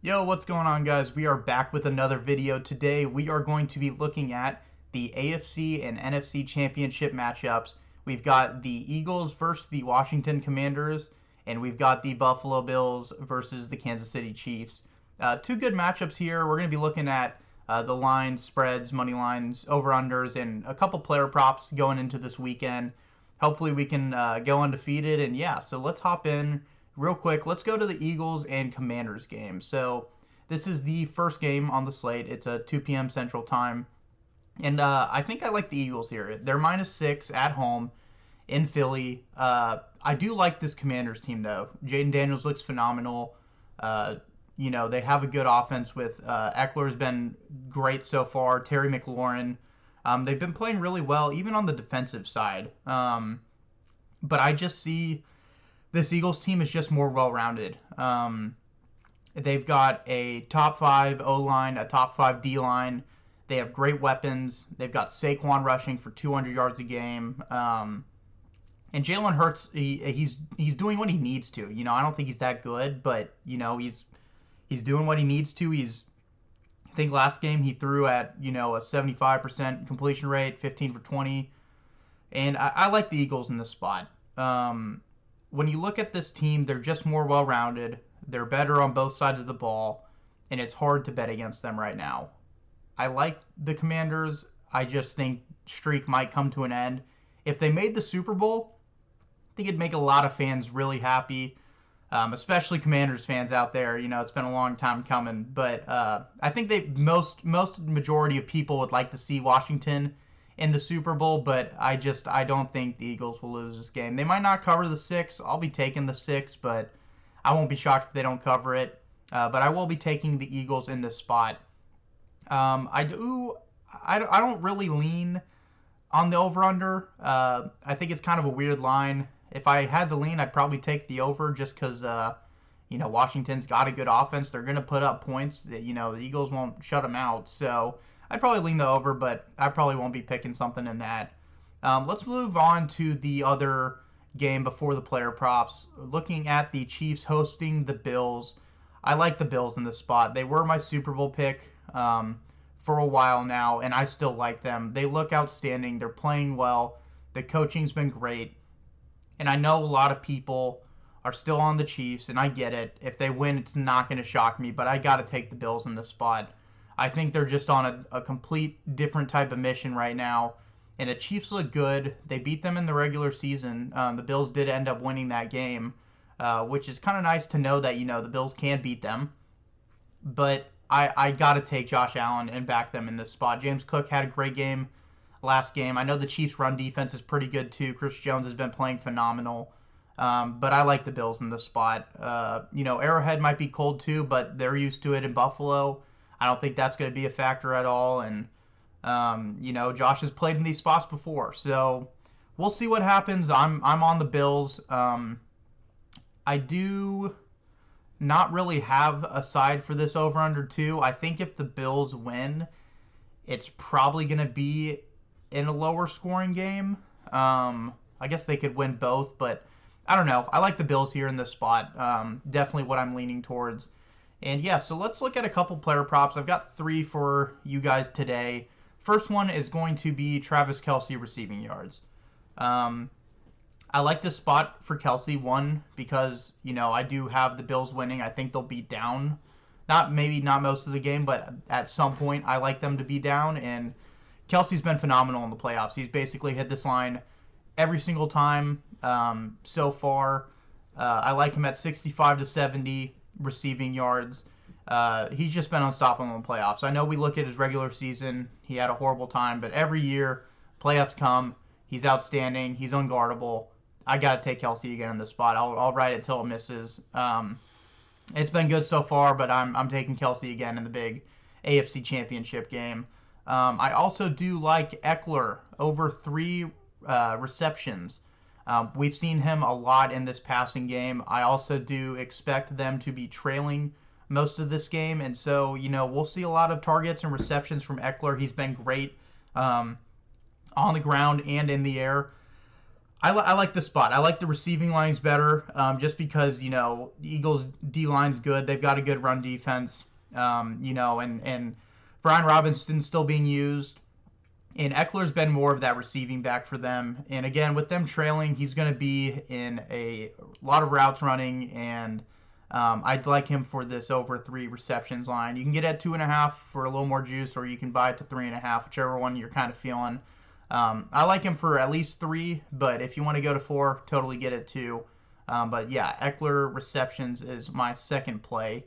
Yo, what's going on, guys? We are back with another video. Today we are going to be looking at the AFC and NFC championship matchups. We've got the Eagles versus the Washington Commanders, and we've got the Buffalo Bills versus the Kansas City Chiefs. Two good matchups here. We're going to be looking at the lines, spreads, money lines, over-unders, and a couple player props going into this weekend. Hopefully we can go undefeated, and yeah, so let's hop in real quick. Let's go to the Eagles and Commanders game. So this is the first game on the slate. It's a 2 p.m. Central Time. And I think I like the Eagles here. They're -6 at home in Philly. I do like this Commanders team, though. Jaden Daniels looks phenomenal. Uh, they have a good offense with Eckler's been great so far. Terry McLaurin. They've been playing really well, even on the defensive side. But I just see this Eagles team is just more well rounded. They've got a top five O line, a top five D line. They have great weapons. They've got Saquon rushing for 200 yards a game. And Jalen Hurts, he's doing what he needs to. I don't think he's that good, but he's doing what he needs to. I think last game he threw at a 75% completion rate, 15 for 20, and I like the Eagles in this spot. When you look at this team, they're just more well rounded. They're better on both sides of the ball, and it's hard to bet against them right now. I like the Commanders. I just think streak might come to an end. If they made the Super Bowl, I think it'd make a lot of fans really happy, especially Commanders fans out there. It's been a long time coming, but I think most majority of people would like to see Washington in the Super Bowl, but I don't think the Eagles will lose this game. They might not cover the 6. I'll be taking the 6, but I won't be shocked if they don't cover it. But I will be taking the Eagles in this spot. I don't really lean on the over/under. I think it's kind of a weird line. If I had the lean, I'd probably take the over just because Washington's got a good offense. They're going to put up points. The Eagles won't shut them out. So I'd probably lean the over, but I probably won't be picking something in that. Let's move on to the other game before the player props. Looking at the Chiefs hosting the Bills. I like the Bills in this spot. They were my Super Bowl pick for a while now, and I still like them. They look outstanding. They're playing well. The coaching's been great. And I know a lot of people are still on the Chiefs, and I get it. If they win, it's not going to shock me, but I got to take the Bills in this spot. I think they're just on a complete different type of mission right now. And the Chiefs look good. They beat them in the regular season. The Bills did end up winning that game, which is kind of nice to know that, the Bills can beat them. But I got to take Josh Allen and back them in this spot. James Cook had a great game last game. I know the Chiefs' run defense is pretty good too. Chris Jones has been playing phenomenal. But I like the Bills in this spot. Arrowhead might be cold too, but they're used to it in Buffalo. I don't think that's going to be a factor at all. And, Josh has played in these spots before. So we'll see what happens. I'm on the Bills. I do not really have a side for this over under 2. I think if the Bills win, it's probably going to be in a lower scoring game. I guess they could win both, but I don't know. I like the Bills here in this spot. Definitely what I'm leaning towards. And yeah, so let's look at a couple player props. I've got 3 for you guys today. First one is going to be Travis Kelce receiving yards. I like this spot for Kelce, one, because, I do have the Bills winning. I think they'll be down. Maybe not most of the game, but at some point I like them to be down. And Kelce's been phenomenal in the playoffs. He's basically hit this line every single time so far. I like him at 65 to 70 receiving yards. He's just been unstoppable in the playoffs. I know we look at his regular season. He had a horrible time, but every year, playoffs come, he's outstanding. He's unguardable. I got to take Kelce again in this spot. I'll ride it till it misses. It's been good so far, but I'm taking Kelce again in the big AFC Championship game. I also do like Eckler over 3 receptions. We've seen him a lot in this passing game. I also do expect them to be trailing most of this game, and so we'll see a lot of targets and receptions from Eckler. He's been great on the ground and in the air. I like the spot. I like the receiving lines better, just because the Eagles D line's good. They've got a good run defense, and Brian Robinson's still being used. And Eckler's been more of that receiving back for them. And again, with them trailing, he's going to be in a lot of routes running, and I'd like him for this over 3 receptions line. You can get at 2.5 for a little more juice, or you can buy it to 3.5, whichever one you're kind of feeling. I like him for at least 3, but if you want to go to 4, totally get it too. But yeah, Eckler receptions is my second play.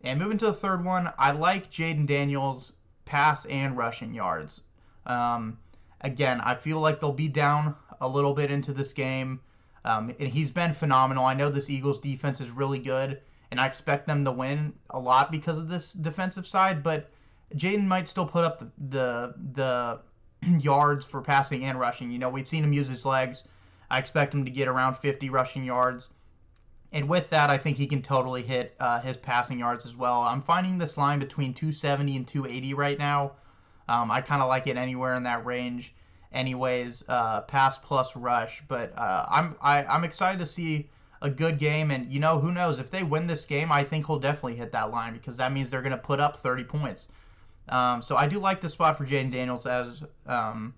And moving to the third one, I like Jayden Daniels pass and rushing yards. Um, Again, I feel like they'll be down a little bit into this game. And he's been phenomenal. I know this Eagles defense is really good, and I expect them to win a lot because of this defensive side. But Jayden might still put up the yards for passing and rushing. We've seen him use his legs. I expect him to get around 50 rushing yards. And with that, I think he can totally hit his passing yards as well. I'm finding this line between 270 and 280 right now. I kind of like it anywhere in that range. Anyways, pass plus rush. But I'm excited to see a good game. And, who knows? If they win this game, I think he'll definitely hit that line, because that means they're going to put up 30 points. So I do like the spot for Jayden Daniels as I'm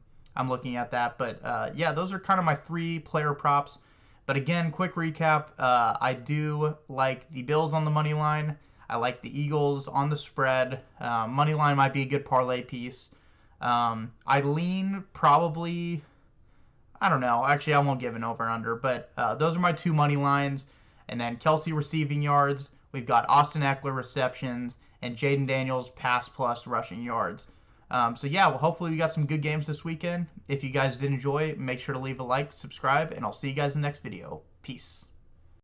looking at that. But, yeah, those are kind of my 3 player props. But again, quick recap, I do like the Bills on the money line. I like the Eagles on the spread. Money line might be a good parlay piece. I lean probably, I don't know. Actually, I won't give an over and under. But those are my 2 money lines. And then Kelsey receiving yards. We've got Austin Eckler receptions and Jayden Daniels pass plus rushing yards. So yeah, well, hopefully we got some good games this weekend. If you guys did enjoy, make sure to leave a like, subscribe, and I'll see you guys in the next video. Peace.